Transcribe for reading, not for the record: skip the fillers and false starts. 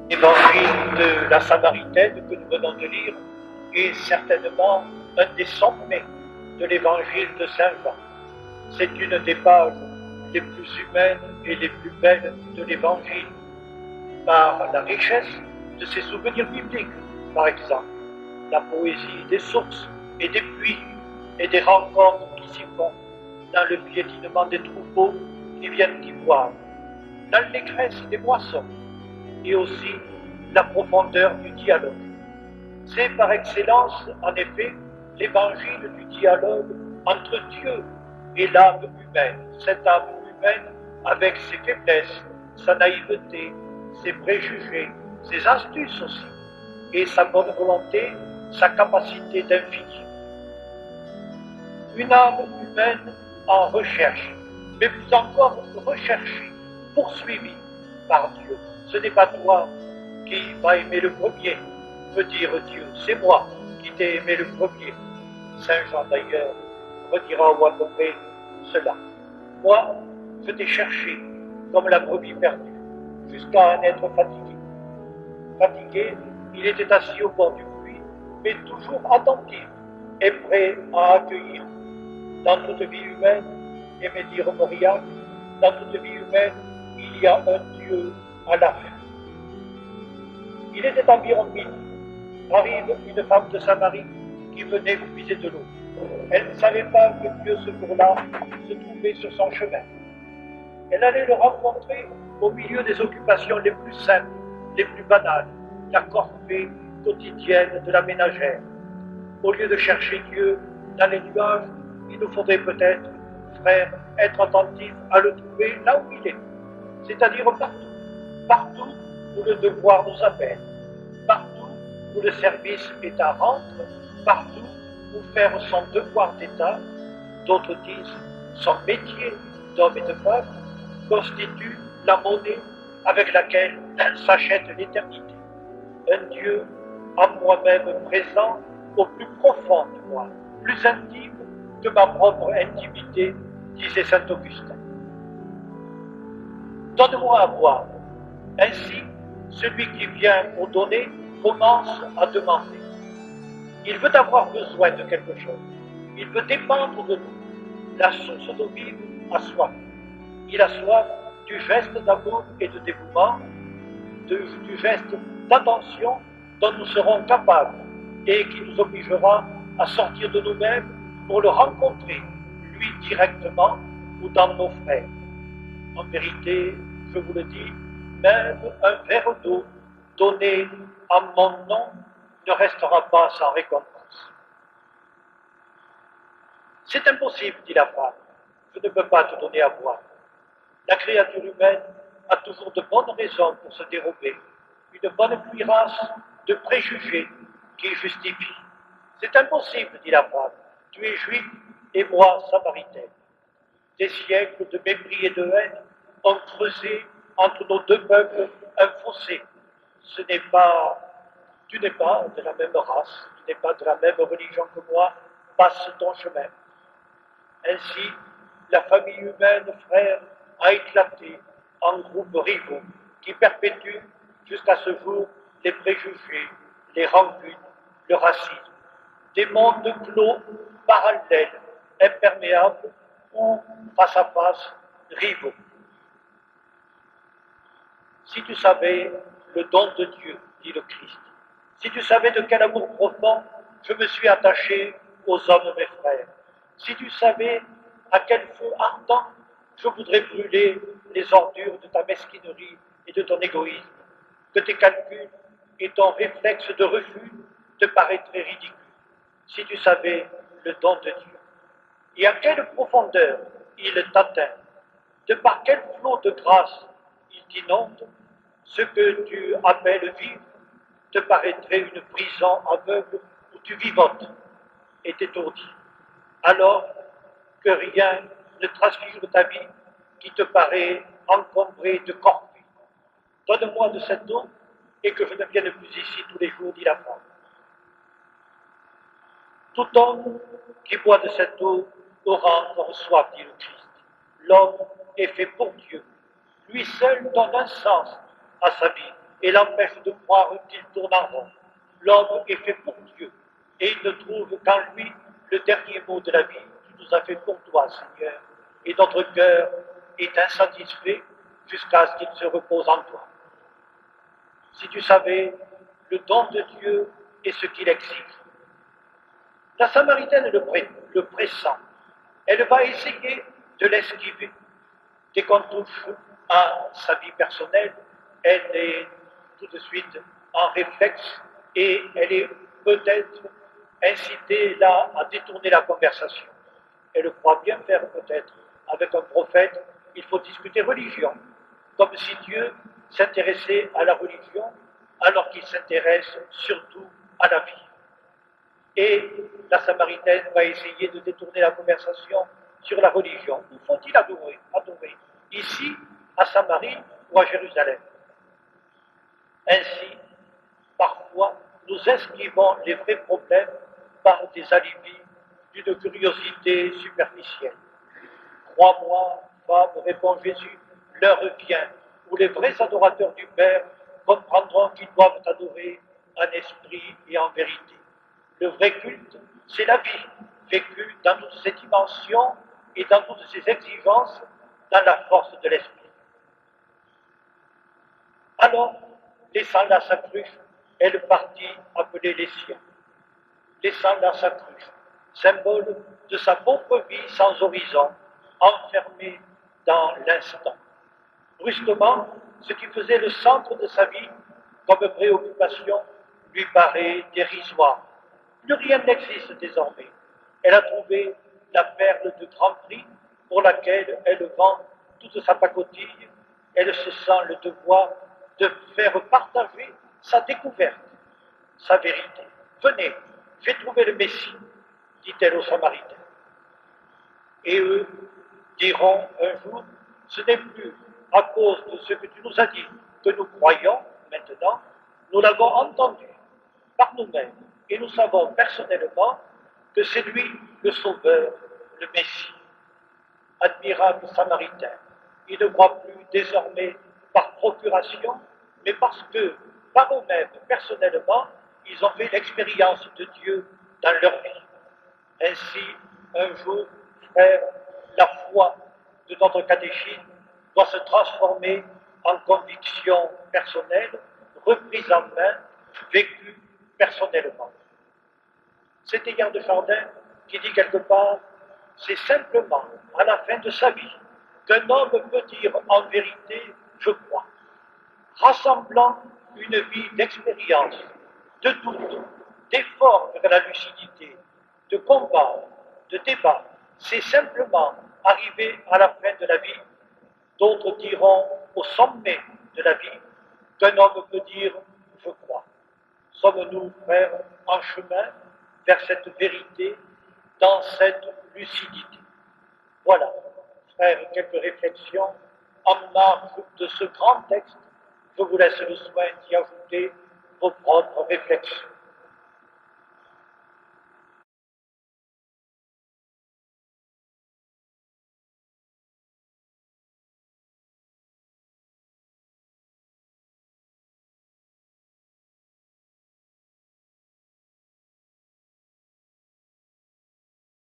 L'évangile de la Samaritaine que nous venons de lire est certainement un des sommets de l'évangile de Saint Jean. C'est une des pages les plus humaines et les plus belles de l'évangile, par la richesse de ses souvenirs bibliques, par exemple, la poésie des sources et des puits et des rencontres qui s'y font, dans le piétinement des troupeaux qui viennent y boire, l'allégresse des moissons et aussi la profondeur du dialogue. C'est par excellence, en effet, l'évangile du dialogue entre Dieu et l'âme humaine, cette âme humaine avec ses faiblesses, sa naïveté, ses préjugés, ses astuces aussi, et sa bonne volonté, sa capacité d'infini. Une âme humaine en recherche, mais plus encore recherchée, poursuivie par Dieu. Ce n'est pas toi qui vas aimer le premier, peut dire Dieu, c'est moi qui t'ai aimé le premier. Saint Jean d'ailleurs redira ou à peu près cela. Moi, je t'ai cherché comme la brebis perdue, jusqu'à en être fatigué. Fatigué, il était assis au bord du puits, mais toujours attentif et prêt à accueillir. Dans toute vie humaine, aimait dire Mauriac, dans toute vie humaine, il y a un Dieu à la fin. Il était environ midi. Arrive une femme de Samarie qui venait puiser de l'eau. Elle ne savait pas que Dieu ce jour-là se trouvait sur son chemin. Elle allait le rencontrer au milieu des occupations les plus simples, les plus banales, la corvée quotidienne de la ménagère. Au lieu de chercher Dieu dans les nuages, il nous faudrait peut-être, frères, être attentifs à le trouver là où il est, c'est-à-dire partout, partout où le devoir nous appelle, partout où le service est à rendre, partout où faire son devoir d'État, d'autres disent son métier d'homme et de femme, constitue la monnaie avec laquelle s'achète l'éternité. Un Dieu en moi-même présent au plus profond de moi, plus intime que ma propre intimité, disait saint Augustin. Donne-moi à boire. Ainsi, celui qui vient pour donner commence à demander. Il veut avoir besoin de quelque chose. Il veut dépendre de nous. La source d'eau vive a soif. Il a soif du geste d'amour et de dévouement, du geste d'attention dont nous serons capables et qui nous obligera à sortir de nous-mêmes pour le rencontrer, lui directement ou dans nos frères. En vérité, je vous le dis, même un verre d'eau donné en mon nom ne restera pas sans récompense. C'est impossible, dit la femme, je ne peux pas te donner à boire. La créature humaine a toujours de bonnes raisons pour se dérober, une bonne cuirasse de préjugés qui justifie. C'est impossible, dit la femme, tu es juif et moi samaritaine. Des siècles de mépris et de haine ont creusé entre nos deux peuples un fossé. Tu n'es pas de la même race, tu n'es pas de la même religion que moi, passe ton chemin. Ainsi, la famille humaine, frère, a éclaté en groupes rivaux qui perpétuent jusqu'à ce jour les préjugés, les rancunes, le racisme. Des mondes clos, parallèles, imperméables ou face à face, rivaux. Si tu savais le don de Dieu, dit le Christ, si tu savais de quel amour profond je me suis attaché aux hommes mes frères, si tu savais à quel feu ardent je voudrais brûler les ordures de ta mesquinerie et de ton égoïsme, que tes calculs et ton réflexe de refus te paraîtraient ridicules, si tu savais le don de Dieu. Et à quelle profondeur il t'atteint, de par quel flot de grâce il t'inonde, ce que tu appelles vivre te paraîtrait une prison aveugle où tu vivotes et t'étourdis, alors que rien ne transfigure ta vie qui te paraît encombrée de corps. Donne-moi de cette eau et que je ne vienne plus ici tous les jours, dit la femme. Tout homme qui boit de cette eau aura encore soif, dit le Christ. L'homme est fait pour Dieu. Lui seul donne un sens à sa vie et l'empêche de croire qu'il tourne en rond. L'homme est fait pour Dieu, et il ne trouve qu'en lui le dernier mot de la vie. Tu nous as fait pour toi, Seigneur, et notre cœur est insatisfait jusqu'à ce qu'il se repose en toi. Si tu savais le don de Dieu et ce qu'il exige. La Samaritaine le pressent. Elle va essayer de l'esquiver. Dès qu'on touche à sa vie personnelle, elle est tout de suite en réflexe et elle est peut-être incitée là à détourner la conversation. Elle croit bien faire peut-être. Avec un prophète, il faut discuter religion, comme si Dieu s'intéressait à la religion alors qu'il s'intéresse surtout à la vie. Et la Samaritaine va essayer de détourner la conversation sur la religion. Où faut-il adorer? Ici, à Samarie ou à Jérusalem? Ainsi, parfois, nous esquivons les vrais problèmes par des alibis d'une curiosité superficielle. Crois-moi, femme, répond Jésus, l'heure vient où les vrais adorateurs du Père comprendront qu'ils doivent adorer en esprit et en vérité. Le vrai culte, c'est la vie, vécue dans toutes ses dimensions et dans toutes ses exigences, dans la force de l'esprit. Alors, laissant là sa cruche, elle partit appeler les siens. Laissant là sa cruche, symbole de sa pauvre vie sans horizon, enfermée dans l'instant. Brusquement, ce qui faisait le centre de sa vie comme préoccupation lui paraît dérisoire. Plus rien n'existe désormais. Elle a trouvé la perle de grand prix pour laquelle elle vend toute sa pacotille. Elle se sent le devoir de faire partager sa découverte, sa vérité. Venez, j'ai trouvé le Messie, dit-elle aux Samaritains. Et eux diront un jour, ce n'est plus à cause de ce que tu nous as dit que nous croyons maintenant, nous l'avons entendu par nous-mêmes et nous savons personnellement que c'est lui le Sauveur, le Messie. Admirable Samaritain, ils ne croient plus désormais par procuration, mais parce que par eux-mêmes, personnellement, ils ont fait l'expérience de Dieu dans leur vie. Ainsi, un jour, frère, la foi de notre catéchisme doit se transformer en conviction personnelle, reprise en main, vécue personnellement. C'est Teilhard de Chardin qui dit quelque part, c'est simplement à la fin de sa vie qu'un homme peut dire en vérité, je crois, rassemblant une vie d'expérience, de doute, d'effort vers la lucidité, de combat, de débat. C'est simplement arriver à la fin de la vie, d'autres diront au sommet de la vie, qu'un homme peut dire je crois. Sommes-nous, frères, en chemin vers cette vérité, dans cette lucidité? Voilà, frères, quelques réflexions en marge de ce grand texte. Je vous laisse le soin d'y ajouter vos propres réflexions.